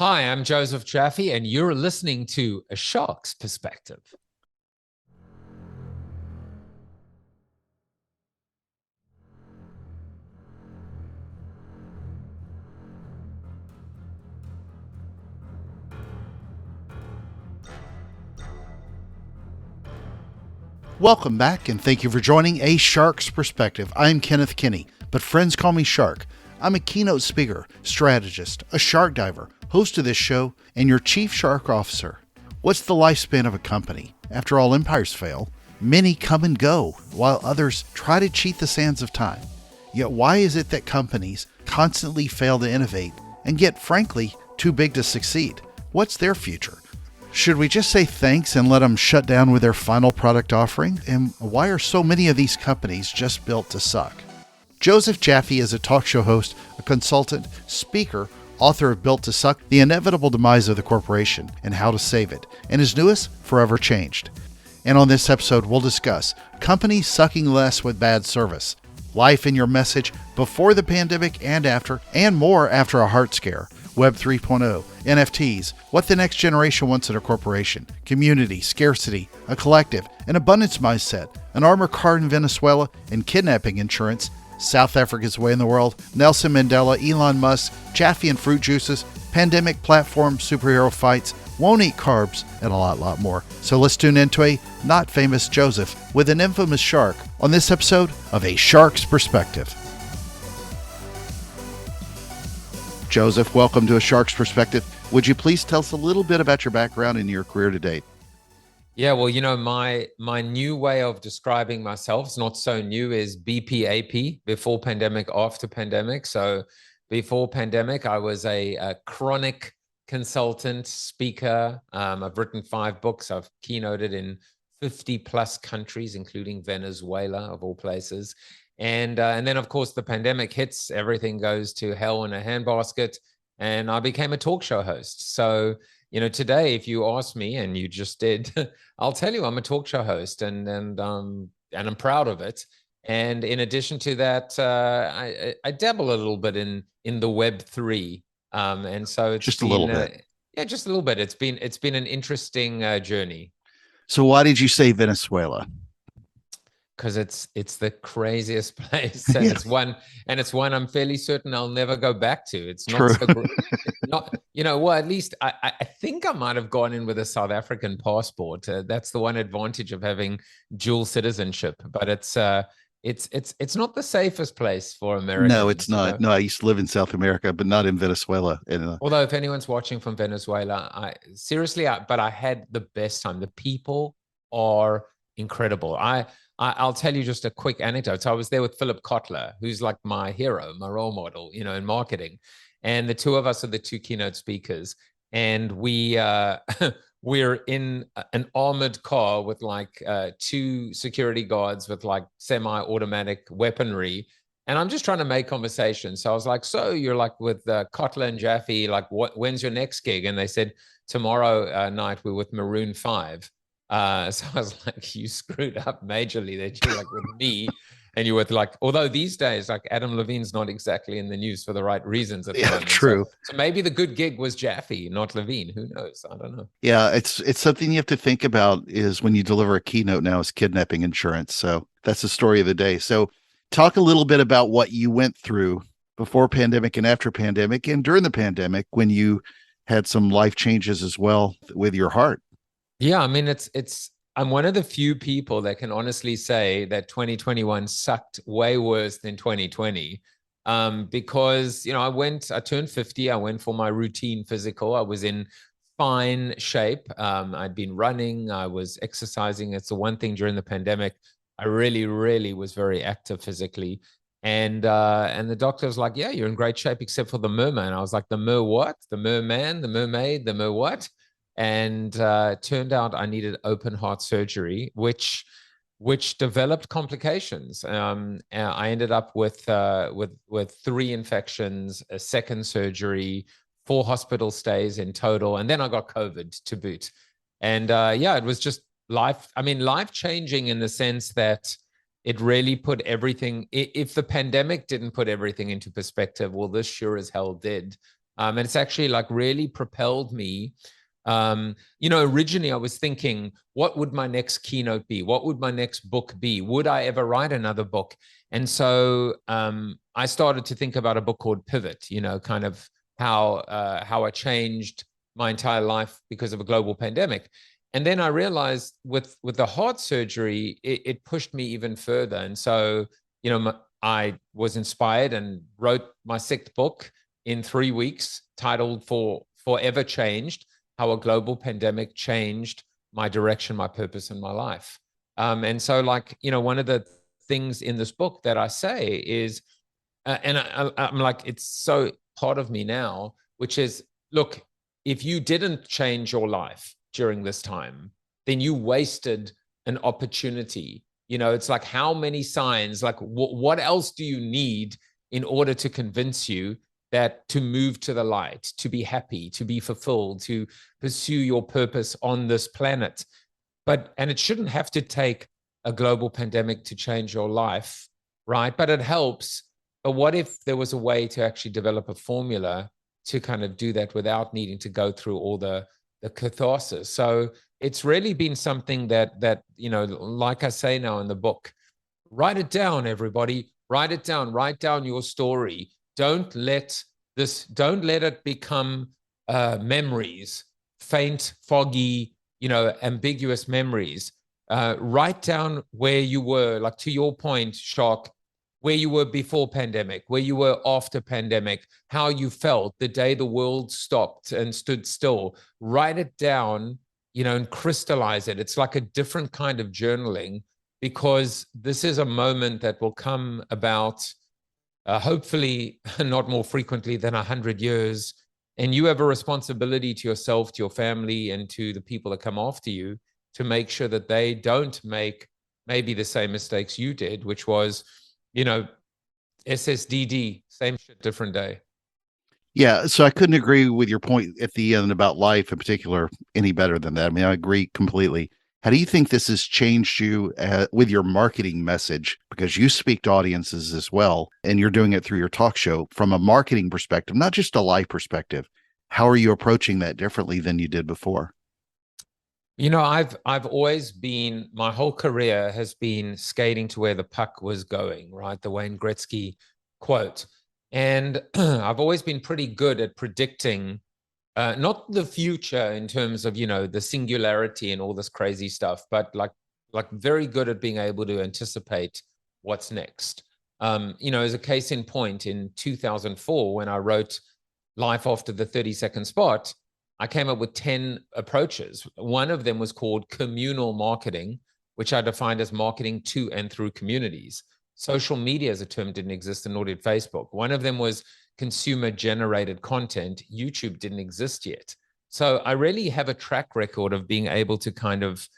Hi, I'm Joseph Jaffe, and you're listening to A Shark's Perspective. Welcome back, and thank you for joining A Shark's Perspective. I'm Kenneth Kinney, but friends call me Shark. I'm a keynote speaker, strategist, a shark diver, host of this show, and your chief shark officer. What's the lifespan of a company? After all, empires fail. Many come and go, while others try to cheat the sands of time. Yet why is it that companies constantly fail to innovate and get, frankly, too big to succeed? What's their future? Should we just say thanks and let them shut down with their final product offering? And why are so many of these companies just built to suck? Joseph Jaffe is a talk show host, a consultant, speaker, author of Built to Suck, The Inevitable Demise of the Corporation and How to Save It, and his newest, Forever Changed. And on this episode, we'll discuss companies sucking less with bad service, life in your message before the pandemic and after, and more after a heart scare, Web 3.0, NFTs, what the next generation wants in a corporation, community, scarcity, a collective, an abundance mindset, an armored car in Venezuela, and kidnapping insurance, South Africa's way in the world, Nelson Mandela, Elon Musk, Jaffe and fruit juices, pandemic platform, superhero fights, won't eat carbs, and a lot more. So let's tune into a not famous Joseph with an infamous shark on this episode of A Shark's Perspective. Joseph, welcome to A Shark's Perspective. Would you please tell us a little bit about your background and your career to date? Yeah, well, my new way of describing myself is not so new is BPAP, before pandemic, after pandemic. So before pandemic, I was a chronic consultant, speaker. I've written 5 books. I've keynoted in 50 plus countries, including Venezuela, of all places. And then, of course, the pandemic hits, everything goes to hell in a handbasket, and I became a talk show host. So, today, if you ask me, and you just did, I'll tell you I'm a talk show host, and I'm proud of it. And in addition to that, I dabble a little bit in the Web 3, and so it's Just a been little bit. yeah, just a little bit. It's been an interesting journey. So why did you say Venezuela? Because it's the craziest place, and Yeah, it's one I'm fairly certain I'll never go back to. It's not true. so it's not, well, at least I think I might have gone in with a South African passport. That's the one advantage of having dual citizenship, but it's not the safest place for No, it's Americans. not. No, I used to live in South America, but not in Venezuela. And Although if anyone's watching from Venezuela, but I had the best time. The people are incredible. I'll tell you just a quick anecdote. So I was there with Philip Kotler, who's like my hero, my role model, in marketing, and the two of us are the 2 keynote speakers, and we're in an armored car with like 2 security guards with like semi-automatic weaponry, and I'm just trying to make conversation. So I was like, so you're like with Kotler and Jaffe, like, when's your next gig? And they said, tomorrow night we're with Maroon 5. So I was like, you screwed up majorly that you're like with me, and you're with like, although these days, like Adam Levine's not exactly in the news for the right reasons at the yeah, moment. So, true. so maybe the good gig was Jaffe, not Levine. Who knows? I don't know. Yeah, it's something you have to think about is when you deliver a keynote now is kidnapping insurance. So that's the story of the day. So talk a little bit about what you went through before pandemic and after pandemic and during the pandemic when you had some life changes as well with your heart. Yeah, I mean, I'm one of the few people that can honestly say that 2021 sucked way worse than 2020. Because, I turned 50, I went for my routine physical. I was in fine shape. I'd been running, I was exercising. It's the one thing during the pandemic. I really, really was very active physically. And the doctor was like, yeah, you're in great shape except for the merman. I was like, the mer what? The merman, the mermaid, the mer what? And turned out I needed open heart surgery, which developed complications. I ended up with 3 infections, a second surgery, 4 hospital stays in total, and then I got COVID to boot. And yeah, it was just life. I mean, life changing in the sense that it really put everything. If the pandemic didn't put everything into perspective, well, this sure as hell did. And it's actually like really propelled me. Originally I was thinking, what would my next keynote be? What would my next book be? Would I ever write another book? And so I started to think about a book called Pivot, kind of how I changed my entire life because of a global pandemic. And then I realized with the heart surgery, it pushed me even further. And so, I was inspired and wrote my sixth book in 3 weeks, titled Forever Changed: How a Global Pandemic Changed My Direction, My Purpose, and My Life. And so, one of the things in this book that I say is, and I'm like, it's so part of me now, which is, look, if you didn't change your life during this time, then you wasted an opportunity. It's like, how many signs, like what else do you need in order to convince you that to move to the light, to be happy, to be fulfilled, to pursue your purpose on this planet? And it shouldn't have to take a global pandemic to change your life, right? But it helps. But what if there was a way to actually develop a formula to kind of do that without needing to go through all the catharsis? So it's really been something that like I say now in the book, write it down, everybody. Write it down. Write down your story. Don't let it become memories, faint, foggy, ambiguous memories. Write down where you were, like, to your point, Shark, where you were before pandemic, where you were after pandemic, how you felt the day the world stopped and stood still. Write it down, and crystallize it. It's like a different kind of journaling, because this is a moment that will come about, hopefully not more frequently than 100 years. And you have a responsibility to yourself, to your family, and to the people that come after you to make sure that they don't make maybe the same mistakes you did, which was, SSDD, same shit, different day. Yeah, so I couldn't agree with your point at the end about life in particular any better than that. I mean, I agree completely. How do you think this has changed you with your marketing message? Because you speak to audiences as well, and you're doing it through your talk show from a marketing perspective, not just a life perspective. How are you approaching that differently than you did before? I've always been, my whole career has been skating to where the puck was going, right? The Wayne Gretzky quote. And I've always been pretty good at predicting, not the future in terms of, the singularity and all this crazy stuff, but like very good at being able to anticipate what's next. As a case in point, in 2004, when I wrote Life After the 30-Second Spot, I came up with 10 approaches. One of them was called communal marketing, which I defined as marketing to and through communities. Social media as a term didn't exist, and nor did Facebook. One of them was consumer generated content. YouTube didn't exist yet. So I really have a track record of being able to kind of,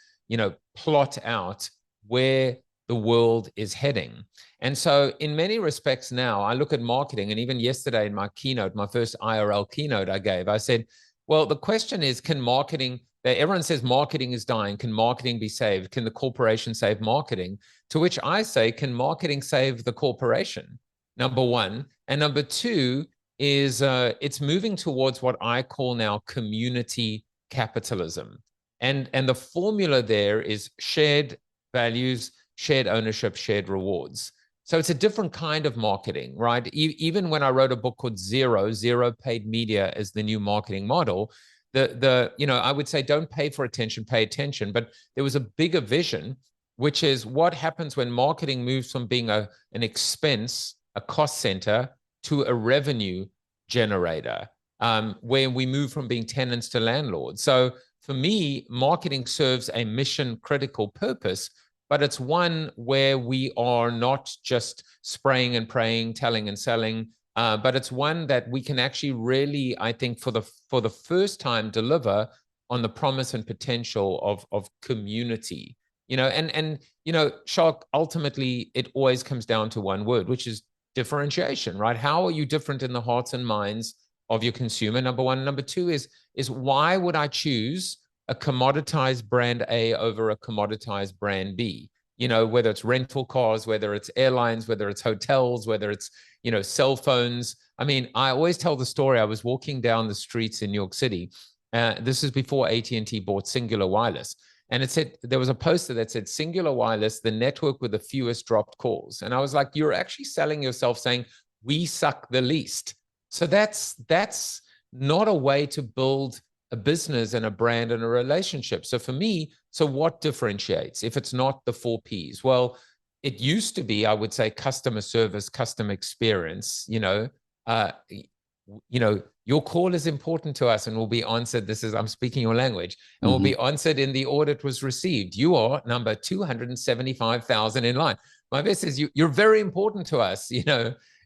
plot out where the world is heading. And so in many respects now, I look at marketing, and even yesterday in my keynote, my first IRL keynote I gave, I said, well, the question is, can marketing, everyone says marketing is dying. Can marketing be saved? Can the corporation save marketing? To which I say, can marketing save the corporation? Number one. And number two is it's moving towards what I call now community capitalism. And the formula there is shared values, shared ownership, shared rewards. So it's a different kind of marketing, right? Even when I wrote a book called Zero Paid Media as the New Marketing Model, I would say, don't pay for attention, pay attention. But there was a bigger vision, which is what happens when marketing moves from being an expense, a cost center, to a revenue generator, where we move from being tenants to landlords. So for me, marketing serves a mission critical purpose, but it's one where we are not just spraying and praying, telling and selling, but it's one that we can actually really, I think, for the first time, deliver on the promise and potential of community. Shark, ultimately, it always comes down to one word, which is differentiation, right? How are you different in the hearts and minds of your consumer? Number one. Number two is why would I choose a commoditized brand A over a commoditized brand B? Whether it's rental cars, whether it's airlines, whether it's hotels, whether it's, cell phones. I mean, I always tell the story. I was walking down the streets in New York City. This is before AT&T bought Singular Wireless. And it said, there was a poster that said Singular Wireless, the network with the fewest dropped calls. And I was like, you're actually selling yourself saying, we suck the least. So that's not a way to build a business and a brand and a relationship. So for me, so what differentiates if it's not the 4 Ps? Well, it used to be, I would say, customer service, customer experience, your call is important to us and will be answered. I'm speaking your language, and will be answered in the order it was received. You are number 275,000 in line. My best is you're very important to us.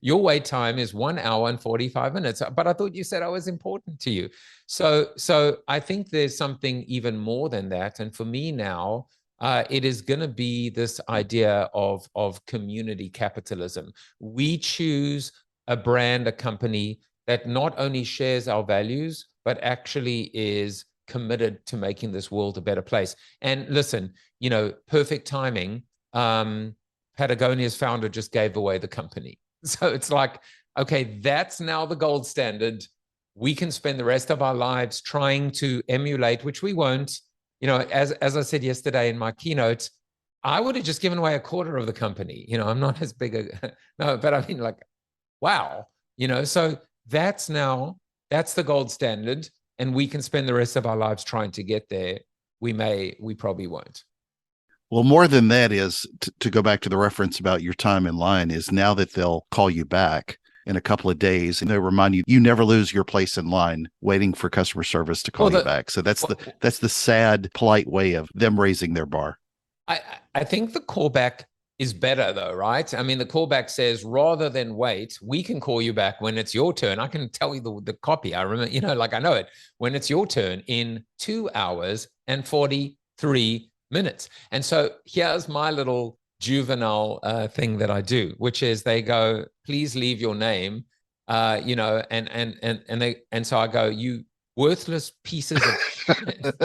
Your wait time is 1 hour and 45 minutes, but I thought you said I was important to you. So I think there's something even more than that. And for me now, it is going to be this idea of community capitalism. We choose a brand, a company that not only shares our values, but actually is committed to making this world a better place. And listen, perfect timing. Patagonia's founder just gave away the company. So it's like, okay, that's now the gold standard. We can spend the rest of our lives trying to emulate, which we won't. As I said yesterday in my keynote, I would have just given away a quarter of the company. I'm not as big no, but I mean, like, wow, so that's the gold standard, and we can spend the rest of our lives trying to get there. We probably won't. Well, more than that is to go back to the reference about your time in line is now that they'll call you back in a couple of days and they remind you, you never lose your place in line waiting for customer service to call you back. So that's the sad, polite way of them raising their bar. I think the callback is better though, right? I mean, the callback says rather than wait, we can call you back when it's your turn. I can tell you the copy. I remember, I know it. When it's your turn in 2 hours and 43 minutes. And so here's my little juvenile thing that I do, which is they go, please leave your name, and so I go, you worthless pieces of shit,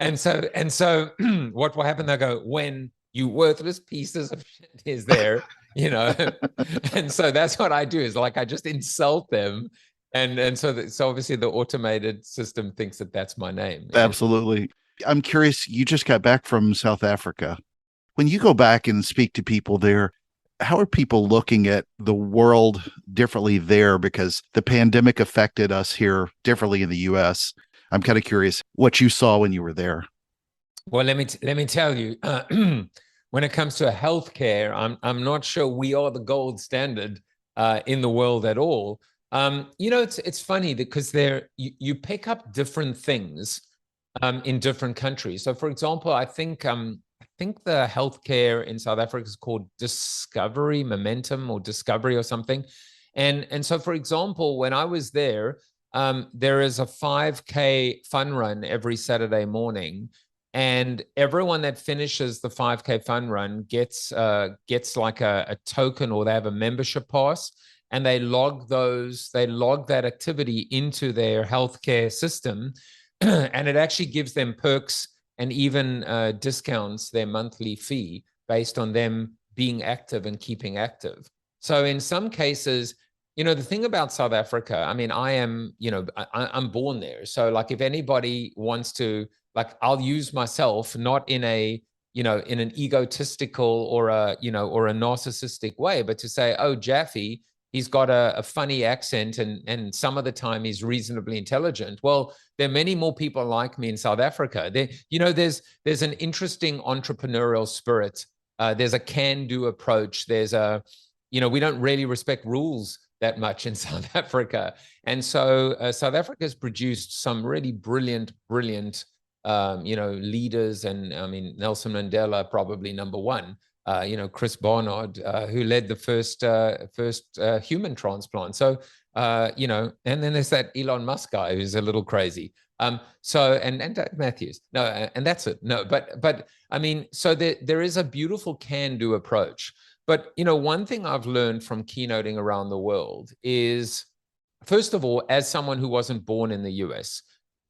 and so what will happen? They go, when you worthless pieces of shit is there, and so that's what I do is like I just insult them, and so obviously the automated system thinks that that's my name. Absolutely. I'm curious, you just got back from South Africa. When you go back and speak to people there, how are people looking at the world differently there? Because the pandemic affected us here differently in the US. I'm kind of curious what you saw when you were there. Well, let me tell you, when it comes to healthcare, I'm not sure we are the gold standard in the world at all. It's funny because you pick up different things in different countries. So, for example, I think the healthcare in South Africa is called Discovery Momentum or Discovery or something. And so, for example, when I was there, there is a 5K fun run every Saturday morning. And everyone that finishes the 5K fun run gets like a token, or they have a membership pass, and they log that activity into their healthcare system. And it actually gives them perks and even discounts their monthly fee based on them being active and keeping active. So in some cases, the thing about South Africa, I mean, I'm born there. So like if anybody wants to, like, I'll use myself not in an egotistical or a narcissistic way, but to say, oh, Jaffe, he's got a funny accent and some of the time he's reasonably intelligent. Well, there are many more people like me in South Africa. There's an interesting entrepreneurial spirit. There's a can-do approach. We don't really respect rules that much in South Africa. And so South Africa has produced some really brilliant leaders. And I mean, Nelson Mandela, probably number one. Chris Barnard, who led the first human transplant. So, and then there's that Elon Musk guy who's a little crazy. And Dave Matthews. No, and that's it. No, but I mean, so there is a beautiful can-do approach. But, one thing I've learned from keynoting around the world is, first of all, as someone who wasn't born in the US,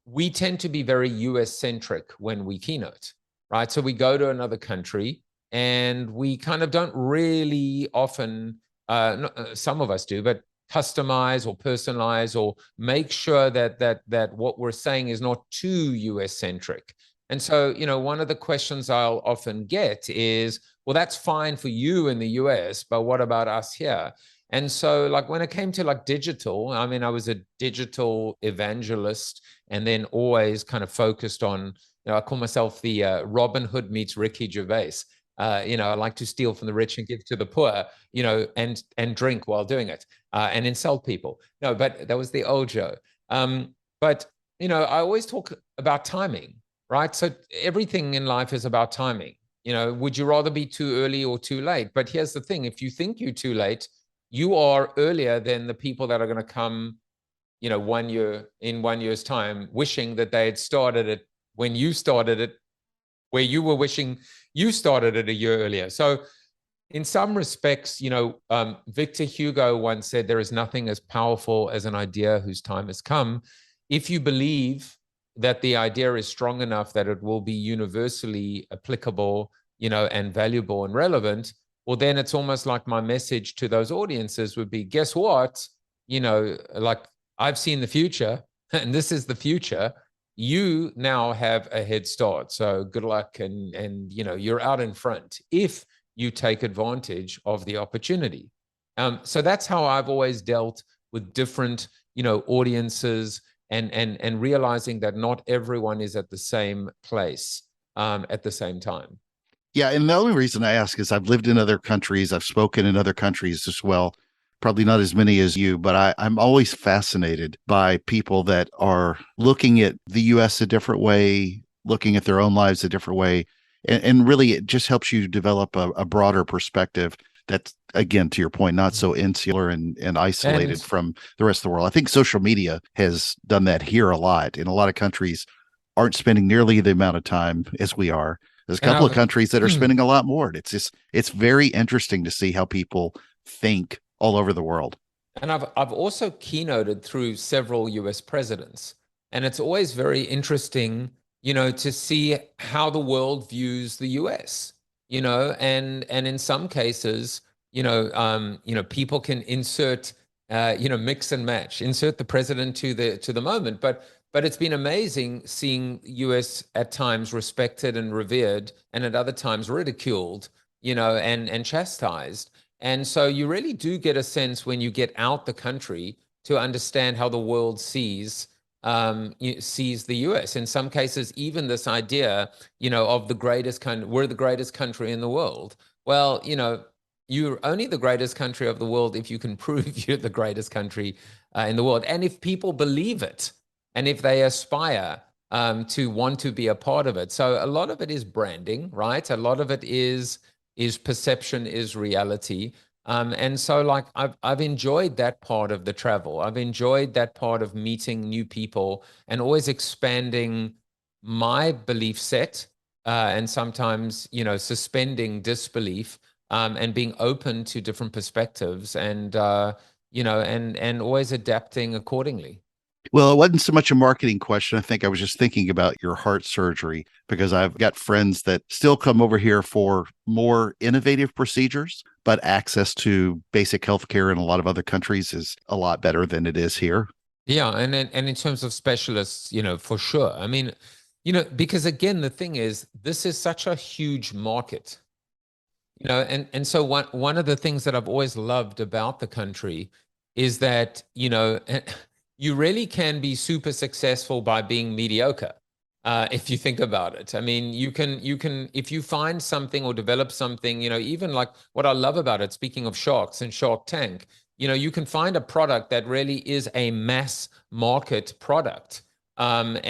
we tend to be very US-centric when we keynote, right? So we go to another country, and we kind of don't really often some of us do, but customize or personalize or make sure that what we're saying is not too US centric. And so, one of the questions I'll often get is, well, that's fine for you in the US, but what about us here? And so, like, when it came to like digital, I mean, I was a digital evangelist and then always kind of focused on, I call myself the Robin Hood meets Ricky Gervais. I like to steal from the rich and give to the poor, and drink while doing it, and insult people. No, but that was the old Joe. But I always talk about timing, right? So everything in life is about timing. Would you rather be too early or too late? But here's the thing: if you think you're too late, you are earlier than the people that are going to come, 1 year in 1 year's time, wishing that they had started it when you started it, where you were wishing you started it a year earlier. So in some respects, Victor Hugo once said, there is nothing as powerful as an idea whose time has come. If you believe that the idea is strong enough that it will be universally applicable, and valuable and relevant, well, then it's almost like my message to those audiences would be, guess what? Like, I've seen the future and this is the future. You now have a head start. So good luck. And you're out in front if you take advantage of the opportunity. So that's how I've always dealt with different, audiences, and realizing that not everyone is at the same place at the same time. Yeah, and the only reason I ask is I've lived in other countries, I've spoken in other countries as well. Probably not as many as you, but I'm always fascinated by people that are looking at the US a different way, looking at their own lives a different way. And really, it just helps you develop a broader perspective that's, again, to your point, not so insular and isolated And from the rest of the world. I think social media has done that here a lot. In a lot of countries, aren't spending nearly the amount of time as we are. There's a and couple of I've countries that are spending a lot more. It's very interesting to see how people think all over the world. And I've also keynoted through several US presidents. And it's always very interesting, to see how the world views the US, and in some cases, people can insert, mix and match, insert the president to the moment. But it's been amazing seeing US at times respected and revered, and at other times ridiculed, and chastised. And so you really do get a sense when you get out the country to understand how the world sees the US. In some cases, even this idea, of the greatest country, we're the greatest country in the world. Well, you're only the greatest country of the world if you can prove you're the greatest country in the world. And if people believe it, and if they aspire to want to be a part of it. So a lot of it is branding, right? A lot of it is perception, is reality. And so, like, I've enjoyed that part of the travel. I've enjoyed that part of meeting new people and always expanding my belief set, and sometimes, suspending disbelief, and being open to different perspectives, and always adapting accordingly. Well, it wasn't so much a marketing question. I think I was just thinking about your heart surgery because I've got friends that still come over here for more innovative procedures, but access to basic healthcare in a lot of other countries is a lot better than it is here. Yeah, and in terms of specialists, for sure. I mean, because again, the thing is, this is such a huge market, and so one of the things that I've always loved about the country is that, you really can be super successful by being mediocre. If you think about it, I mean, you can if you find something or develop something, even like what I love about it, speaking of sharks and Shark Tank, you can find a product that really is a mass market product. And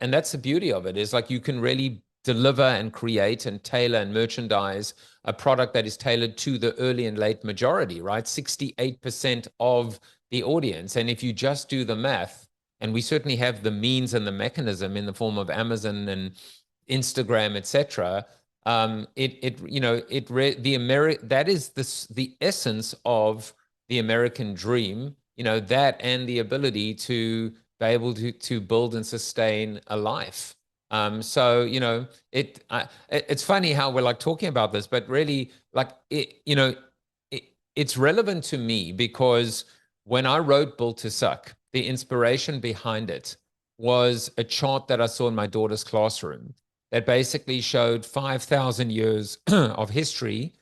that's the beauty of it, is like you can really deliver and create and tailor and merchandise a product that is tailored to the early and late majority, right? 68% of the audience. And if you just do the math, and we certainly have the means and the mechanism in the form of Amazon and Instagram, etc. That is the essence of the American dream. That, and the ability to be able to build and sustain a life. So it's funny how we're like talking about this, but really, like, it's relevant to me because when I wrote Built to Suck, the inspiration behind it was a chart that I saw in my daughter's classroom that basically showed 5,000 years of history.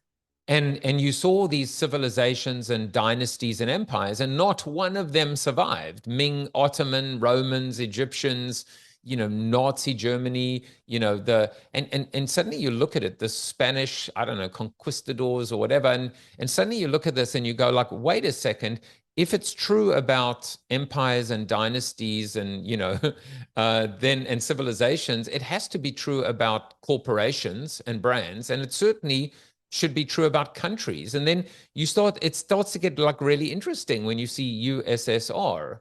And you saw these civilizations and dynasties and empires, and not one of them survived. Ming, Ottoman, Romans, Egyptians, Nazi Germany, and suddenly you look at it, the Spanish, I don't know, conquistadors or whatever, and suddenly you look at this and you go like, wait a second, if it's true about empires and dynasties and then and civilizations, it has to be true about corporations and brands, and it certainly should be true about countries. And then it starts to get like really interesting when you see USSR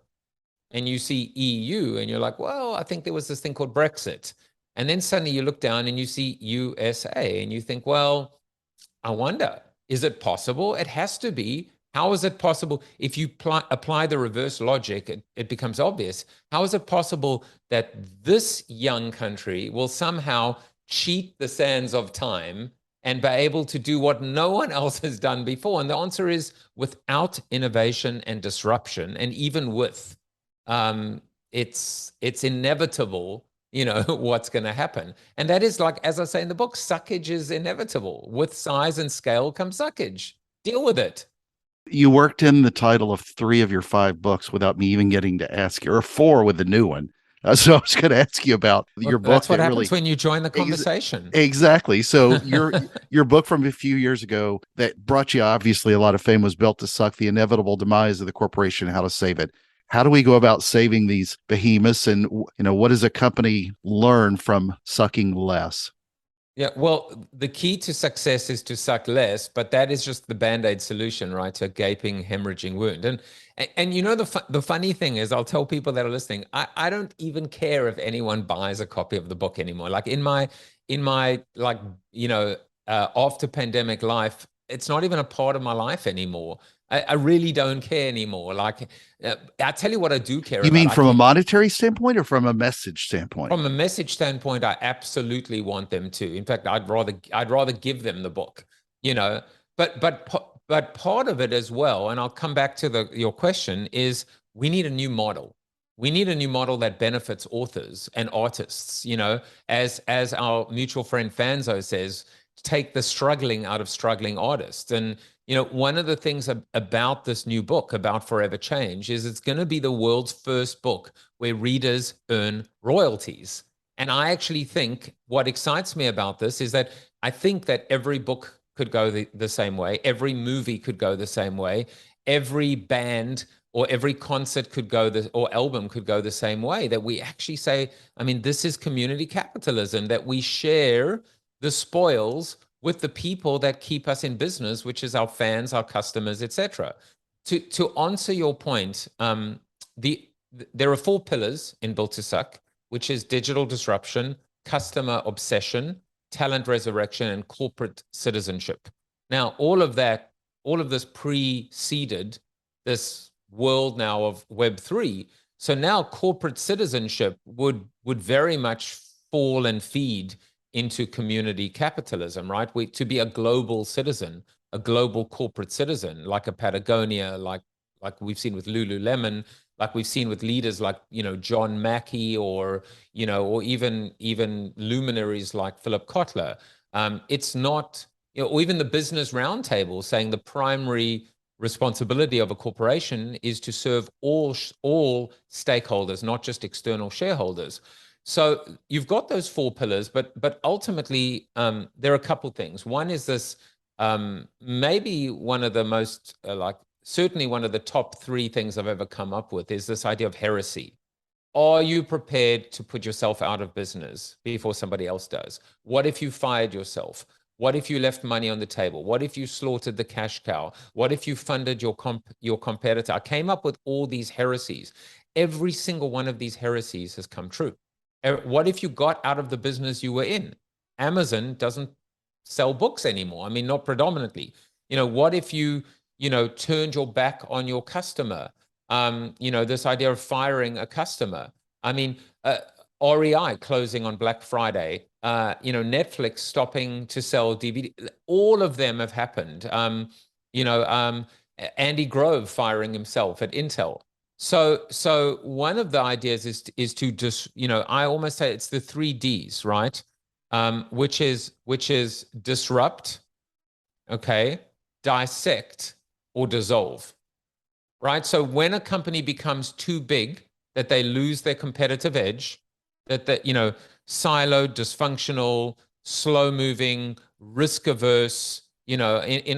and you see EU and you're like, well, I think there was this thing called Brexit. And then suddenly you look down and you see USA and you think, well, I wonder, is it possible? It has to be. How is it possible? If you apply the reverse logic, it becomes obvious. How is it possible that this young country will somehow cheat the sands of time and be able to do what no one else has done before? And the answer is without innovation and disruption, and even with, it's inevitable, what's going to happen. And that is, like, as I say in the book, suckage is inevitable. With size and scale comes suckage. Deal with it. You worked in the title of 3 of your 5 books without me even getting to ask you, or 4 with the new one. So I was going to ask you about your Look, book that's what that happens really when you join the conversation. exactly. So your book from a few years ago that brought you obviously a lot of fame was Built to Suck: The Inevitable Demise of the Corporation and How to Save It. How do we go about saving these behemoths, and what does a company learn from sucking less? Yeah, well, the key to success is to suck less, but that is just the band-aid solution, right, to a gaping, hemorrhaging wound. And the funny thing is, I'll tell people that are listening, I don't even care if anyone buys a copy of the book anymore. Like in my like after pandemic life, it's not even a part of my life anymore. I really don't care anymore. Like, I tell you what I do care You about. mean from a monetary standpoint or from a message standpoint? From a message standpoint, I absolutely want them to. In fact, I'd rather give them the book, you know. But part of it as well, and I'll come back to your question, is we need a new model. We need a new model that benefits authors and artists, as our mutual friend Fanzo says, take the struggling out of struggling artists. And one of the things about this new book, about Forever Change, is it's going to be the world's first book where readers earn royalties. And I actually think what excites me about this is that I think that every book could go the same way. Every movie could go the same way. Every band or every concert or album could go the same way. That we actually say, I mean, this is community capitalism, that we share the spoils with the people that keep us in business, which is our fans, our customers, etc. To answer your point, there are 4 pillars in Built to Suck, which is digital disruption, customer obsession, talent resurrection, and corporate citizenship. Now, all of this preceded this world now of Web3. So now corporate citizenship would very much fall and feed into community capitalism, right? To be a global citizen, a global corporate citizen, like a Patagonia, like we've seen with Lululemon, like we've seen with leaders like John Mackey, or or even luminaries like Philip Kotler. It's not, or even the Business Roundtable saying the primary responsibility of a corporation is to serve all stakeholders, not just external shareholders. So you've got those 4 pillars, but ultimately there are a couple things. One is this, maybe one of the most certainly one of the top 3 things I've ever come up with is this idea of heresy. Are you prepared to put yourself out of business before somebody else does? What if you fired yourself? What if you left money on the table? What if you slaughtered the cash cow? What if you funded your competitor? I came up with all these heresies. Every single one of these heresies has come true. What if you got out of the business you were in? Amazon doesn't sell books anymore. I mean, not predominantly. What if you turned your back on your customer? This idea of firing a customer. I mean, REI closing on Black Friday, Netflix stopping to sell DVD. All of them have happened. Andy Grove firing himself at Intel. So one of the ideas is to just, I almost say it's the 3 Ds, right? Which is disrupt, okay, dissect, or dissolve, right? So when a company becomes too big that they lose their competitive edge, that siloed, dysfunctional, slow moving, risk averse, in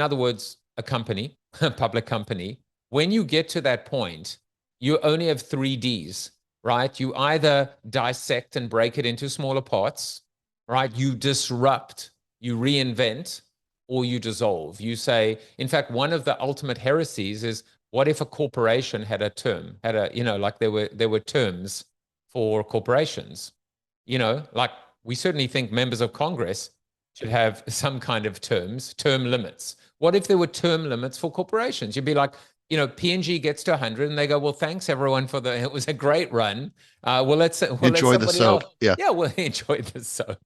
other words, a company, a public company, when you get to that point, you only have 3 Ds, right? You either dissect and break it into smaller parts, right? You disrupt, you reinvent, or you dissolve. You say, in fact, one of the ultimate heresies is, what if a corporation had a term, like there were terms for corporations? Like we certainly think members of Congress should have some kind of term limits. What if there were term limits for corporations? You'd be like, P&G gets to 100 and they go, well, thanks everyone it was a great run. We'll let Enjoy the somebody soap. else. Yeah. Yeah, we'll enjoy the soap.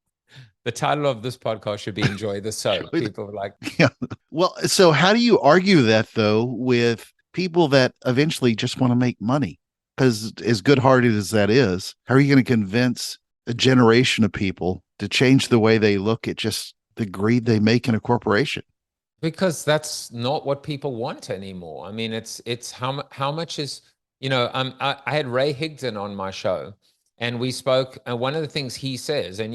The title of this podcast should be Enjoy the Soap. People are like, Yeah. Well, so how do you argue that though with people that eventually just want to make money? Because as good-hearted as that is, how are you going to convince a generation of people to change the way they look at just the greed they make in a corporation? because that's not what people want anymore. I mean, it's how much is, I had Ray Higdon on my show, and we spoke, and one of the things he says, and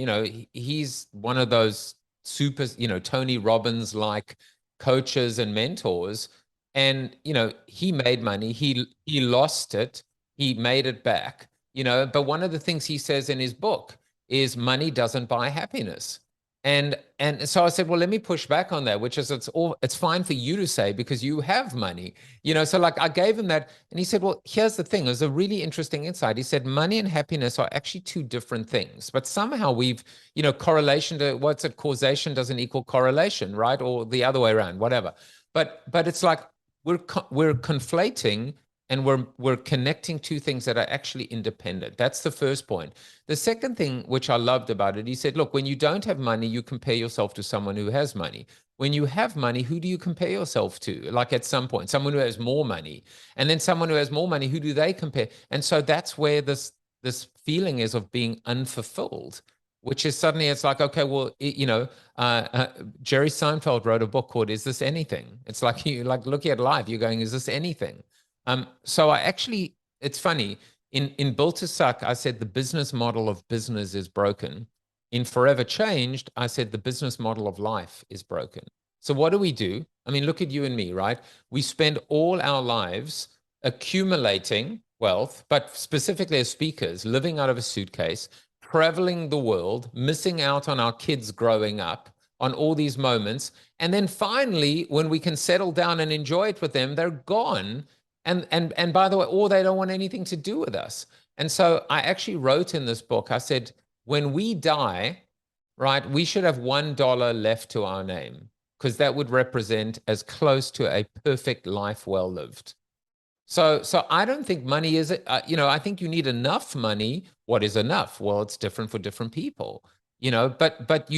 he's one of those super, Tony Robbins like coaches and mentors, and he made money, he lost it, he made it back, but one of the things he says in his book is money doesn't buy happiness. And so I said, well, let me push back on that, which is it's fine for you to say because you have money, So like I gave him that, and he said, well, here's the thing. It was a really interesting insight. He said, money and happiness are actually two different things, but somehow we've, correlation to what's it? Causation doesn't equal correlation, right? Or the other way around, whatever. But it's like we're conflating and we're connecting two things that are actually independent. That's the first point. The second thing, which I loved about it, he said, look, when you don't have money, you compare yourself to someone who has money. When you have money, who do you compare yourself to? Like at some point, someone who has more money. And then someone who has more money, who do they compare? And so that's where this feeling is of being unfulfilled, which is suddenly it's like, okay, well, Jerry Seinfeld wrote a book called Is This Anything? It's like you like looking at life, you're going, is this anything? So it's funny. In Built to Suck, I said the business model of business is broken. In Forever Changed, I said the business model of life is broken. So what do? I mean, look at you and me, right? We spend all our lives accumulating wealth, but specifically as speakers, living out of a suitcase, traveling the world, missing out on our kids growing up, on all these moments. And then finally, when we can settle down and enjoy it with them, they're gone. And by the way, or they don't want anything to do with us. And so I actually wrote in this book, I said, when we die, right, we should have $1 left to our name, because that would represent as close to a perfect life well lived. So I don't think money is, I think you need enough money. What is enough? Well, it's different for different people, but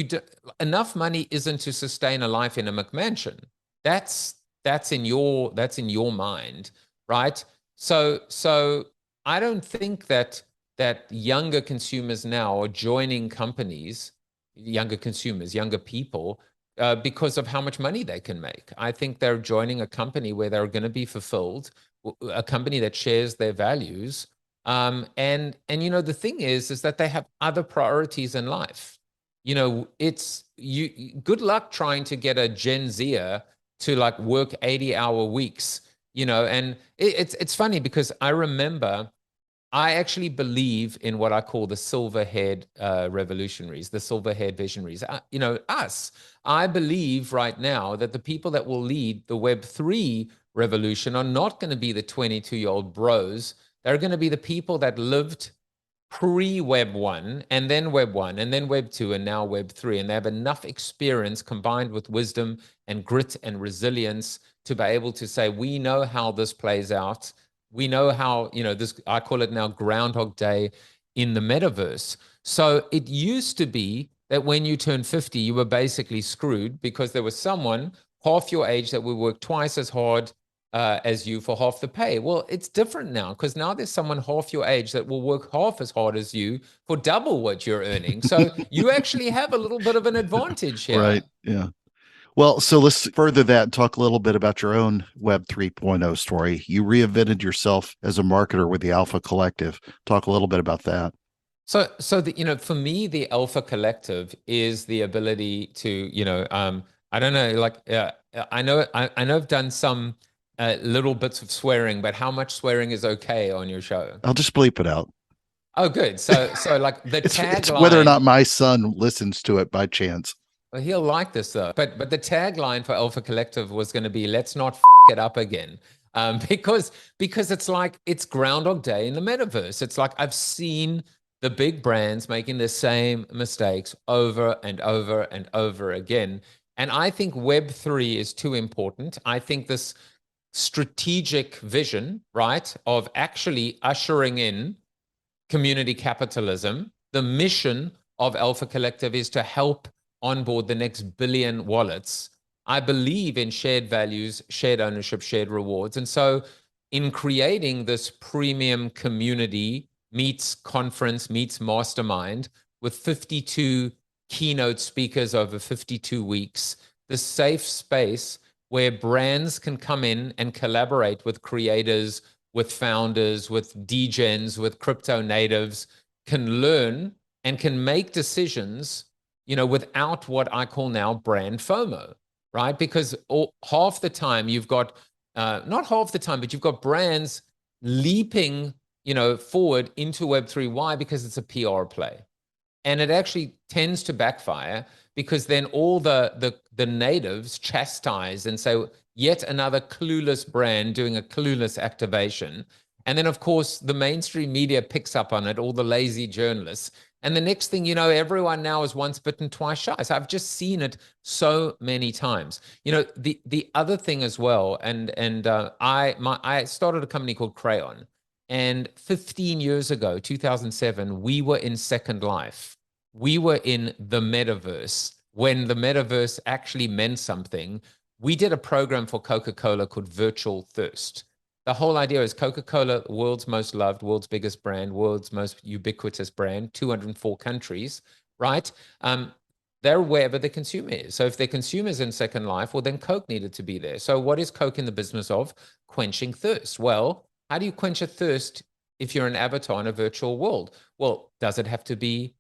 enough money isn't to sustain a life in a McMansion. That's in your mind, right? So I don't think that younger consumers now are joining companies, younger consumers, younger people, because of how much money they can make. I think they're joining a company where they're going to be fulfilled, a company that shares their values. And the thing is that they have other priorities in life. It's good luck trying to get a Gen Zer to like work 80-hour weeks, and it's funny because I remember I actually believe in what I call the silver-haired revolutionaries, the silver-haired visionaries. Us. I believe right now that the people that will lead the Web3 revolution are not going to be the 22-year-old bros. They're going to be the people that lived pre-Web 1 and then Web 1 and then Web 2 and now Web 3. And they have enough experience combined with wisdom and grit and resilience to be able to say, we know how this plays out. We know how, this, I call it now Groundhog Day in the metaverse. So it used to be that when you turned 50, you were basically screwed because there was someone half your age that will work twice as hard as you for half the pay. Well, it's different now because now there's someone half your age that will work half as hard as you for double what you're earning. So you actually have a little bit of an advantage here. Right. Yeah. Well, so let's further that and talk a little bit about your own Web 3.0 story. You reinvented yourself as a marketer with the Alpha Collective. Talk a little bit about that. So for me, the Alpha Collective is the ability to, I don't know, like, I know I've done some little bits of swearing, but how much swearing is okay on your show? I'll just bleep it out. Oh, good. So like the It's whether or tagline. not my son listens to it by chance. Well, he'll like this though. But the tagline for Alpha Collective was going to be "Let's not f it up again," because it's like it's Groundhog Day in the metaverse. It's like I've seen the big brands making the same mistakes over and over and over again, and I think Web3 is too important. I think this strategic vision, right, of actually ushering in community capitalism. The mission of Alpha Collective is to help onboard the next billion wallets. I believe in shared values, shared ownership, shared rewards. And so, in creating this premium community meets conference, meets mastermind with 52 keynote speakers over 52 weeks, the safe space where brands can come in and collaborate with creators, with founders, with degens, with crypto natives, can learn and can make decisions, without what I call now brand FOMO, right? Because half the time you've got, not half the time, but you've got brands leaping, forward into Web3. Why? Because it's a PR play. And it actually tends to backfire because then all the natives chastise and say, yet another clueless brand doing a clueless activation. And then, of course, the mainstream media picks up on it, all the lazy journalists. And the next thing you know, everyone now is once bitten, twice shy. So I've just seen it so many times. The other thing as well, and I started a company called Crayon. And 15 years ago, 2007, we were in Second Life. We were in the metaverse when the metaverse actually meant something. We did a program for Coca-Cola called Virtual Thirst. The whole idea is Coca-Cola, world's most loved, world's biggest brand, world's most ubiquitous brand, 204 countries, right? They're wherever the consumer is. So if the consumer is in Second Life, well, then Coke needed to be there. So what is Coke in the business of? Quenching thirst. Well, how do you quench a thirst if you're an avatar in a virtual world? Well, does it have to be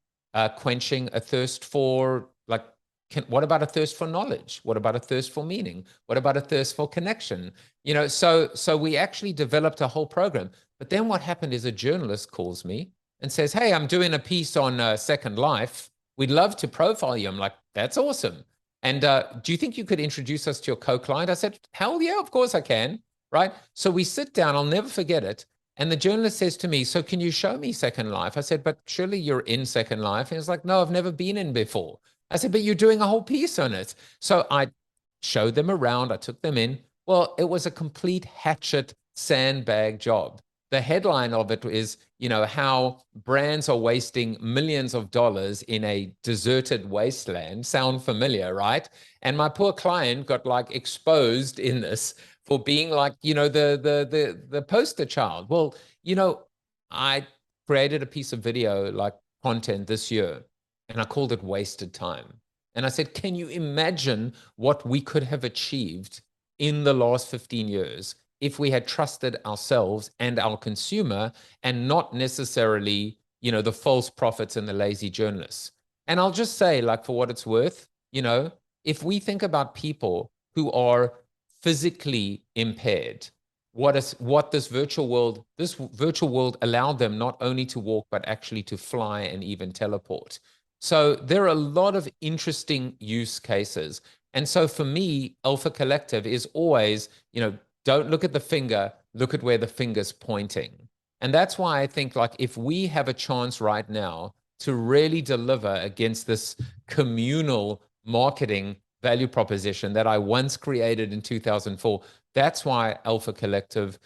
quenching a thirst for, like, what about a thirst for knowledge? What about a thirst for meaning? What about a thirst for connection? So we actually developed a whole program. But then what happened is a journalist calls me and says, "Hey, I'm doing a piece on Second Life. We'd love to profile you." I'm like, "That's awesome. And do you think you could introduce us to your co-client?" I said, "Hell yeah, of course I can." Right? So we sit down, I'll never forget it. And the journalist says to me, "So can you show me Second Life?" I said, "But surely you're in Second Life." And he's like, "No, I've never been in before." I said, "But you're doing a whole piece on it." So I showed them around, I took them in. Well, it was a complete hatchet sandbag job. The headline of it is, how brands are wasting millions of dollars in a deserted wasteland. Sound familiar, right? And my poor client got like exposed in this for being like, the poster child. Well, I created a piece of video like content this year and I called it Wasted Time. And I said, can you imagine what we could have achieved in the last 15 years if we had trusted ourselves and our consumer and not necessarily, the false prophets and the lazy journalists? And I'll just say, like, for what it's worth, if we think about people who are physically impaired, what this virtual world allowed them not only to walk, but actually to fly and even teleport. So there are a lot of interesting use cases. And so for me, Alpha Collective is always, don't look at the finger, look at where the finger's pointing. And that's why I think, like, if we have a chance right now to really deliver against this communal marketing value proposition that I once created in 2004, that's why Alpha Collective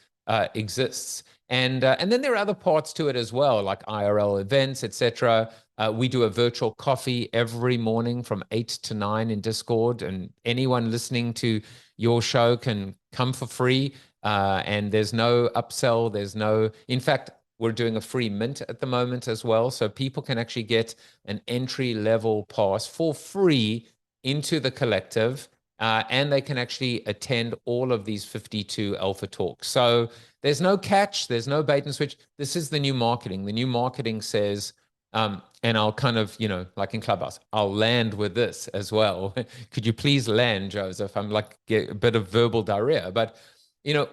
exists. And then there are other parts to it as well, like IRL events, etc. We do a virtual coffee every morning from 8 to 9 in Discord, and anyone listening to your show can come for free. And there's no upsell. In fact, we're doing a free mint at the moment as well. So people can actually get an entry level pass for free into the collective. And they can actually attend all of these 52 alpha talks. So there's no catch. There's no bait and switch. This is the new marketing. The new marketing says, and I'll kind of, like in Clubhouse, I'll land with this as well. Could you please land, Joseph? I'm like a bit of verbal diarrhea. But,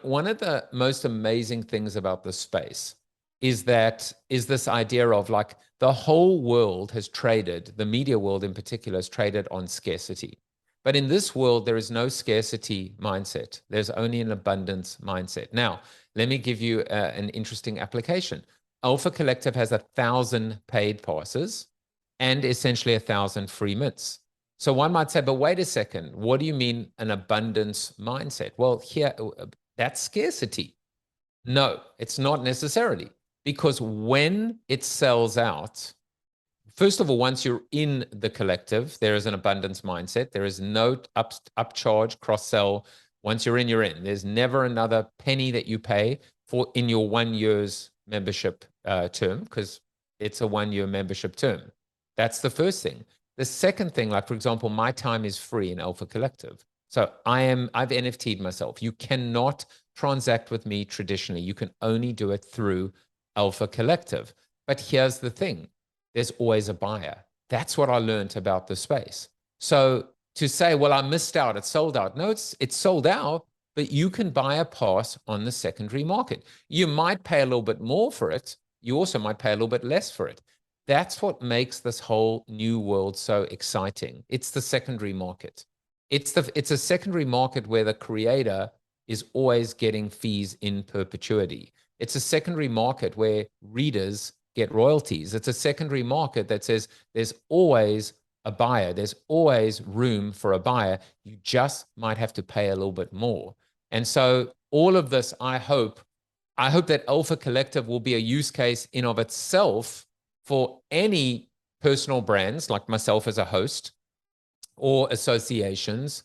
one of the most amazing things about this space is this idea of like the whole world has traded, the media world in particular has traded on scarcity. But in this world, there is no scarcity mindset. There's only an abundance mindset. Now, let me give you an interesting application. Alpha Collective has 1,000 paid passes and essentially 1,000 free mints. So one might say, but wait a second, what do you mean an abundance mindset? Well, here, that's scarcity. No, it's not necessarily, because when it sells out, first of all, once you're in the collective, there is an abundance mindset. There is no upcharge, cross-sell. Once you're in, you're in. There's never another penny that you pay for in your 1 year's membership term, because it's a 1 year membership term. That's the first thing. The second thing, like for example, my time is free in Alpha Collective. So I've NFT'd myself. You cannot transact with me traditionally. You can only do it through Alpha Collective. But here's the thing. There's always a buyer. That's what I learned about the space. So to say, well, I missed out, it's sold out. No, it's sold out, but you can buy a pass on the secondary market. You might pay a little bit more for it. You also might pay a little bit less for it. That's what makes this whole new world so exciting. It's the secondary market. It's a secondary market where the creator is always getting fees in perpetuity. It's a secondary market where readers get royalties. It's a secondary market that says there's always a buyer. There's always room for a buyer. You just might have to pay a little bit more. And so all of this, I hope that Alpha Collective will be a use case in of itself for any personal brands like myself as a host, or associations,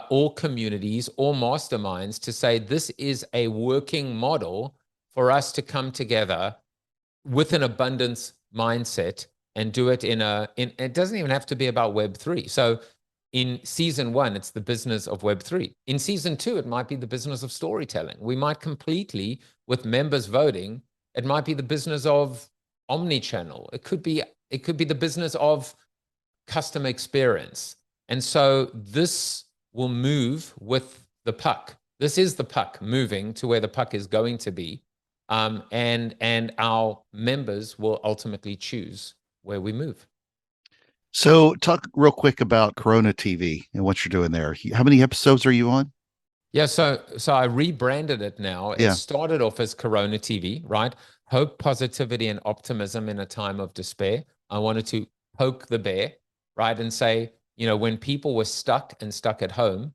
or communities, or masterminds, to say this is a working model for us to come together with an abundance mindset and do it it doesn't even have to be about Web3. So in season 1, it's the business of Web3. In season 2, it might be the business of storytelling. We might completely, with members voting, it might be the business of omni-channel. It could be the business of customer experience. And so this will move with the puck. This is the puck moving to where the puck is going to be. And our members will ultimately choose where we move. So talk real quick about Corona TV and what you're doing there. How many episodes are you on? Yeah, so I rebranded it now. It Yeah. started off as Corona TV, right? Hope, positivity, and optimism in a time of despair. I wanted to poke the bear, right? And say, when people were stuck at home,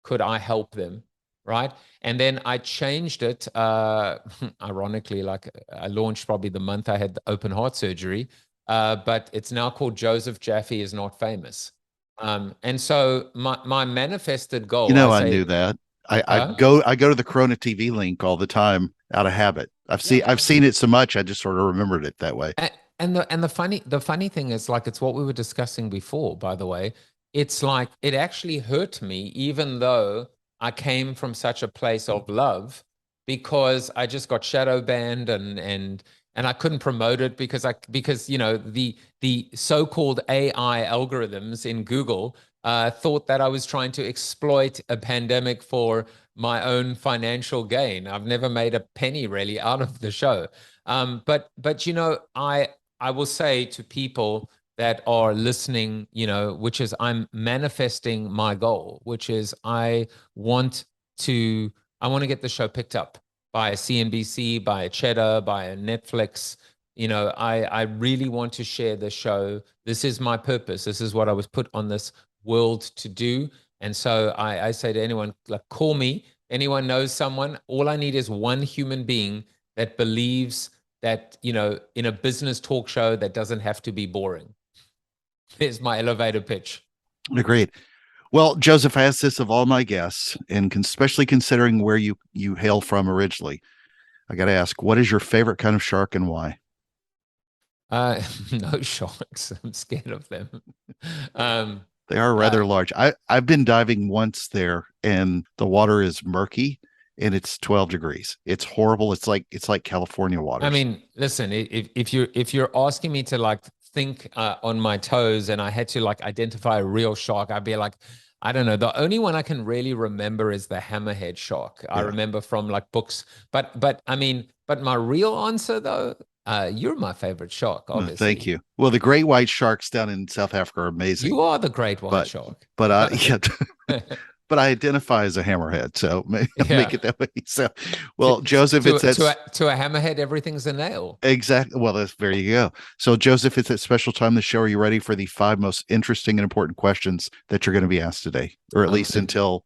could I help them? Right. And then I changed it, ironically, like I launched probably the month I had the open heart surgery, but it's now called Joseph Jaffe is Not Famous. And so my manifested goal, I knew that. I huh? go to the Corona TV link all the time out of habit. I've seen it so much I just sort of remembered it that way. And the funny thing is, like, it's what we were discussing before, by the way. It's like it actually hurt me, even though I came from such a place of love, because I just got shadow banned and I couldn't promote it because the so-called AI algorithms in Google thought that I was trying to exploit a pandemic for my own financial gain. I've never made a penny really out of the show. But I will say to people that are listening, which is I'm manifesting my goal, which is I want to get the show picked up by a CNBC, by a Cheddar, by a Netflix. I really want to share the show. This is my purpose. This is what I was put on this world to do. And so I say to anyone, like, call me. Anyone knows someone? All I need is one human being that believes that, in a business talk show that doesn't have to be boring. There's my elevator pitch. Agreed. Well, Joseph, I asked this of all my guests, and especially considering where you hail from originally, I got to ask, what is your favorite kind of shark and why? No sharks. I'm scared of them. Um, They are uh, rather large. I've been diving once there, and the water is murky, and it's 12 degrees. It's horrible. It's like California I waters. mean, listen, if you're asking me to like think on my toes and I had to like identify a real shark, I'd be like, I don't know. The only one I can really remember is the hammerhead shark. I Yeah. remember from like books. But I mean, but my real answer though, you're my favorite shark, Well, thank obviously. you. Well, the great white sharks down in South Africa are amazing, You are the great white but shark. yeah, but I identify as a hammerhead, so make Yeah. it that way. So, To, well, Joseph, to it's to that's a, to a hammerhead, everything's a nail. exactly well. There you go. So, Joseph, it's that special time of the show. Are you ready for the five most interesting and important questions that you're going to be asked today, or at I'm least gonna until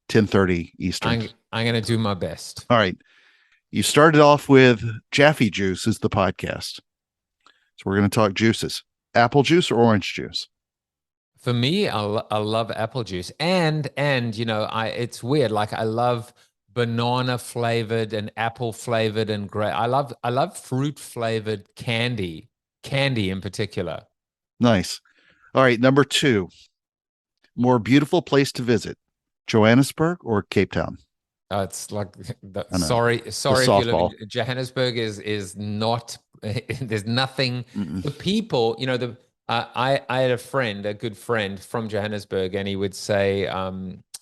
10:30 Eastern? I'm gonna do my best. All right. You started off with Jaffe Juice is the podcast, so we're going to talk juices: apple juice or orange juice. For me, I love apple juice, and I it's weird. Like I love banana flavored and apple flavored and great. I love fruit flavored candy in particular. Nice. All right. Number two, more beautiful place to visit: Johannesburg or Cape Town? It's like I know the sorry if you live in softball. Johannesburg is not. There's nothing. Mm-mm. The people, I had a friend, a good friend from Johannesburg, and he would say,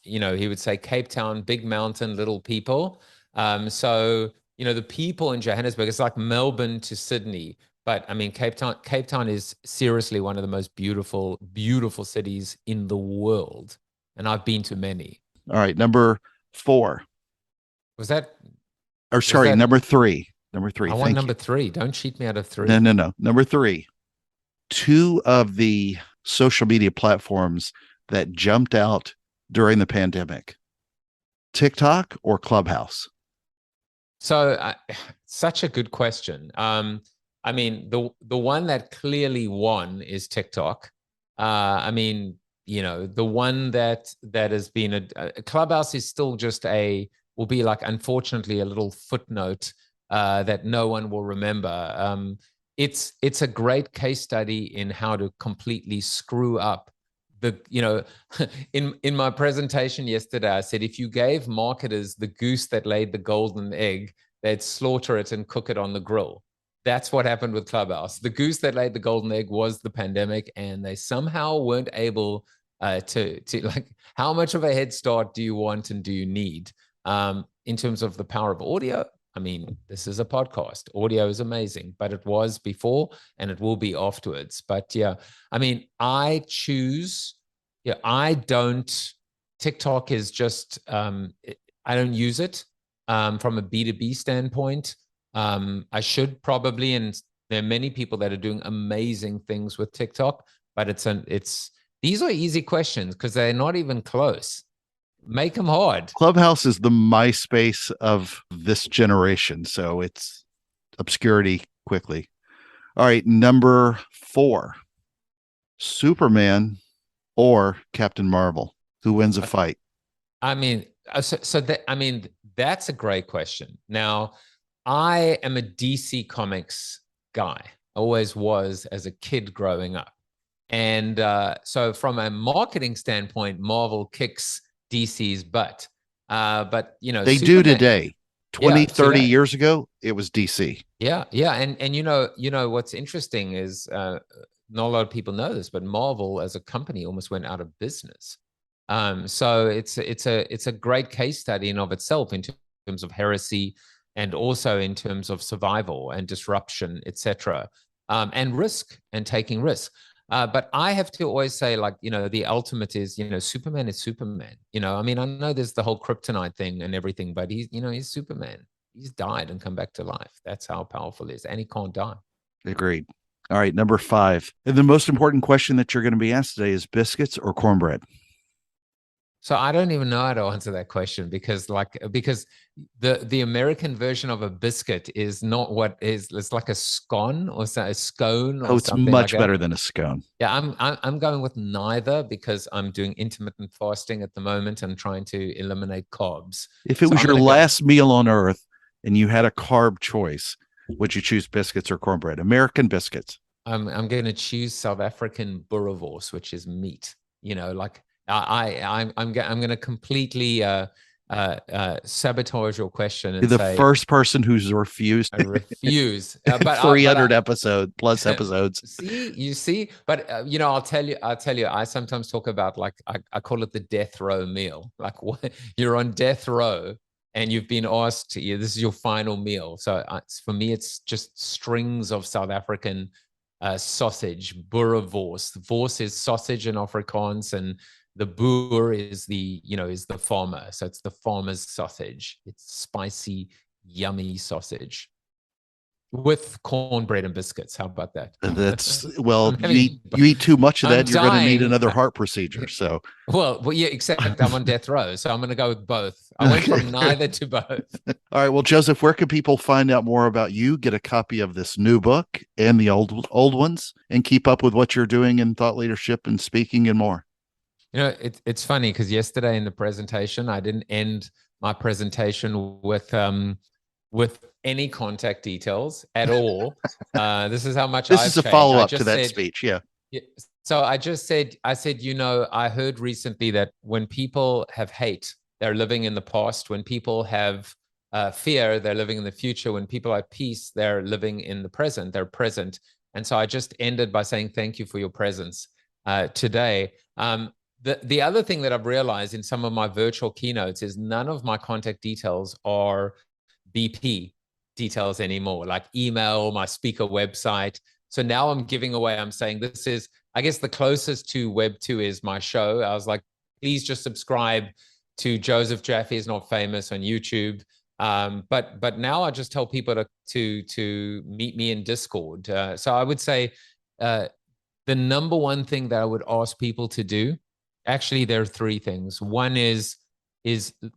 he would say Cape Town, big mountain, little people. So the people in Johannesburg, it's like Melbourne to Sydney. But I mean, Cape Town is seriously one of the most beautiful, beautiful cities in the world, and I've been to many. All right. Number four, Was that or was sorry, that number three. Number three. I want Thank you. number three. Don't cheat me out of No, three. no, no. Number three, two of the social media platforms that jumped out during the pandemic: TikTok or Clubhouse? So, such a good question. I mean, the one that clearly won is TikTok. I mean, the one that has been a Clubhouse is still just will be like, unfortunately, a little footnote that no one will remember. It's a great case study in how to completely screw up in my presentation yesterday. I said if you gave marketers the goose that laid the golden egg, they'd slaughter it and cook it on the grill. That's what happened with Clubhouse. The goose that laid the golden egg was the pandemic, and they somehow weren't able to like. How much of a head start do you want and do you need in terms of the power of audio? I mean, this is a podcast. Audio is amazing, but it was before and it will be afterwards. But yeah, I mean, I don't, TikTok is just, I don't use it from a B2B standpoint. I should probably, and there are many people that are doing amazing things with TikTok, but these are easy questions because they're not even close. Make them hard. Clubhouse is the MySpace of this generation, so it's obscurity quickly. All right, number four, Superman or Captain Marvel? Who wins a fight? I mean, I mean, that's a great question. Now, I am a DC Comics guy. Always was as a kid growing up. And so from a marketing standpoint, Marvel kicks DC's butt. But They do Superman, today. 20, yeah, 30 today. years ago, it was DC. Yeah, yeah. And what's interesting is not a lot of people know this, but Marvel as a company almost went out of business. So it's a great case study in of itself in terms of heresy and also in terms of survival and disruption, etc. And risk and taking risk. But I have to always say, like, the ultimate is, Superman is Superman. I mean, I know there's the whole kryptonite thing and everything, but he's Superman. He's died and come back to life. That's how powerful he is. And he can't die. Agreed. All right, number five. And the most important question that you're going to be asked today is biscuits or cornbread? So I don't even know how to answer that question because the American version of a biscuit is not what is it's like a scone or a scone Oh, or it's something like much that. better than a scone. Yeah, I'm going with neither because I'm doing intermittent fasting at the moment and trying to eliminate carbs. If it So was I'm your going to go. last meal on earth and you had a carb choice, would you choose biscuits or cornbread? American biscuits. I'm going to choose South African boerewors, which is meat. Like I'm going to completely sabotage your question You're and the say first person who's refused I refuse. But 300 episode plus episodes. you see, but I'll tell you, I sometimes talk about like I call it the death row meal. Like what, you're on death row and you've been asked, this is your final meal. So for me, it's just strings of South African sausage, boerewors. Wors is sausage in Afrikaans, and the boer is the farmer. So it's the farmer's sausage. It's spicy, yummy sausage with cornbread and biscuits. How about that? That's well, I'm you having, eat too much of I'm that, you're going to need dying. another heart procedure. So, Well, yeah, except I'm on death row, so I'm going to go with both. I went okay. from neither to both. All right. Well, Joseph, where can people find out more about you, get a copy of this new book and the old ones, and keep up with what you're doing in thought leadership and speaking and more? It's funny because yesterday in the presentation, I didn't end my presentation with any contact details at all. This is how much This I've is a changed. follow I up to just that said, speech. Yeah. yeah, so I said, I heard recently that when people have hate, they're living in the past. When people have fear, they're living in the future. When people have peace, they're living in the present. They're present. And so I just ended by saying thank you for your presence today. The other thing that I've realized in some of my virtual keynotes is none of my contact details are BP details anymore, like email, my speaker website. So now I'm saying this is, I guess the closest to Web 2 is my show. I was like, please just subscribe to Joseph Jaffe is Not Famous on YouTube. But now I just tell people to meet me in Discord. So I would say the number one thing that I would ask people to do, actually, there are three things. One is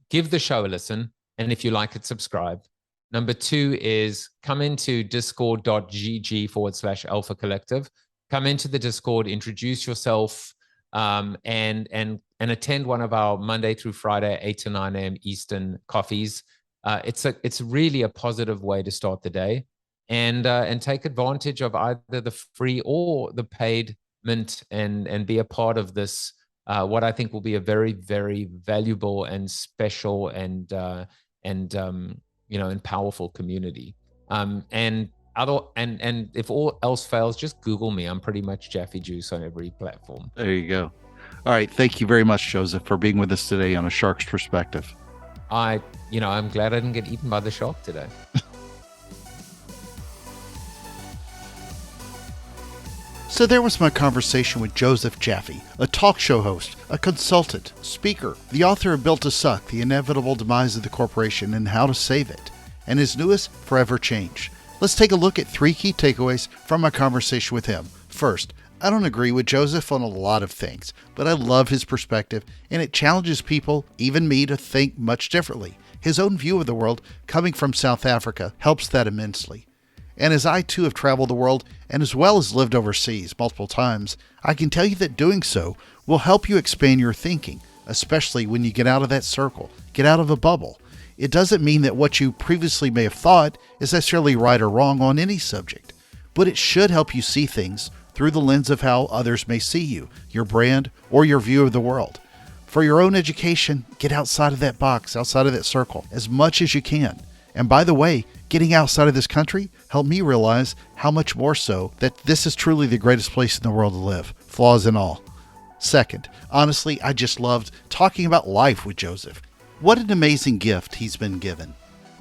give the show a listen, and if you like it, subscribe. Number two is come into discord.gg/Alpha Collective. Come into the Discord, introduce yourself, and attend one of our Monday through Friday 8 to 9 a.m. Eastern coffees. It's really a positive way to start the day, and take advantage of either the free or the paid mint, and be a part of this. What I think will be a very, very valuable and special and powerful community. And if all else fails, just Google me. I'm pretty much Jaffe Juice on every platform. There you go. All right. Thank you very much, Joseph, for being with us today on A Shark's Perspective. I'm glad I didn't get eaten by the shark today. So there was my conversation with Joseph Jaffe, a talk show host, a consultant, speaker, the author of Built to Suck, The Inevitable Demise of the Corporation and How to Save It, and his newest, Forever Change. Let's take a look at three key takeaways from my conversation with him. First, I don't agree with Joseph on a lot of things, but I love his perspective, and it challenges people, even me, to think much differently. His own view of the world, coming from South Africa, helps that immensely. And as I too have traveled the world, and as well as lived overseas multiple times, I can tell you that doing so will help you expand your thinking, especially when you get out of that circle, get out of a bubble. It doesn't mean that what you previously may have thought is necessarily right or wrong on any subject, but it should help you see things through the lens of how others may see you, your brand, or your view of the world. For your own education, get outside of that box, outside of that circle, as much as you can. And by the way, getting outside of this country helped me realize how much more so that this is truly the greatest place in the world to live, flaws and all. Second, honestly, I just loved talking about life with Joseph. What an amazing gift he's been given.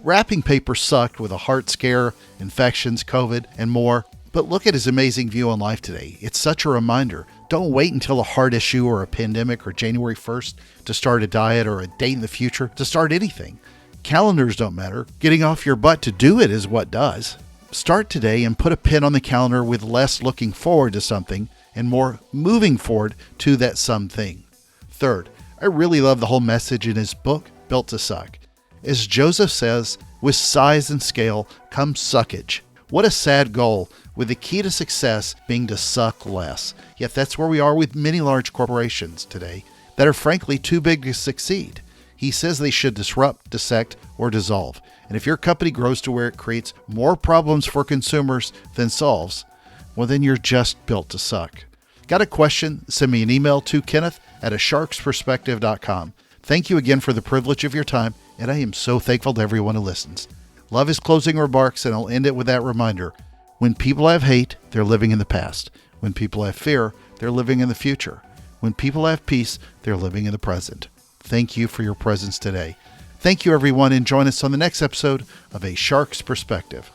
Wrapping paper sucked with a heart scare, infections, COVID, and more, but look at his amazing view on life today. It's such a reminder. Don't wait until a heart issue or a pandemic or January 1st to start a diet or a date in the future to start anything. Calendars don't matter. Getting off your butt to do it is what does. Start today and put a pin on the calendar with less looking forward to something and more moving forward to that something. Third, I really love the whole message in his book, Built to Suck. As Joseph says, with size and scale comes suckage. What a sad goal, with the key to success being to suck less. Yet that's where we are with many large corporations today that are frankly too big to succeed. He says they should disrupt, dissect, or dissolve. And if your company grows to where it creates more problems for consumers than solves, well, then you're just built to suck. Got a question? Send me an email to kenneth@asharksperspective.com. Thank you again for the privilege of your time, and I am so thankful to everyone who listens. Love his closing remarks, and I'll end it with that reminder. When people have hate, they're living in the past. When people have fear, they're living in the future. When people have peace, they're living in the present. Thank you for your presence today. Thank you, everyone, and join us on the next episode of A Shark's Perspective.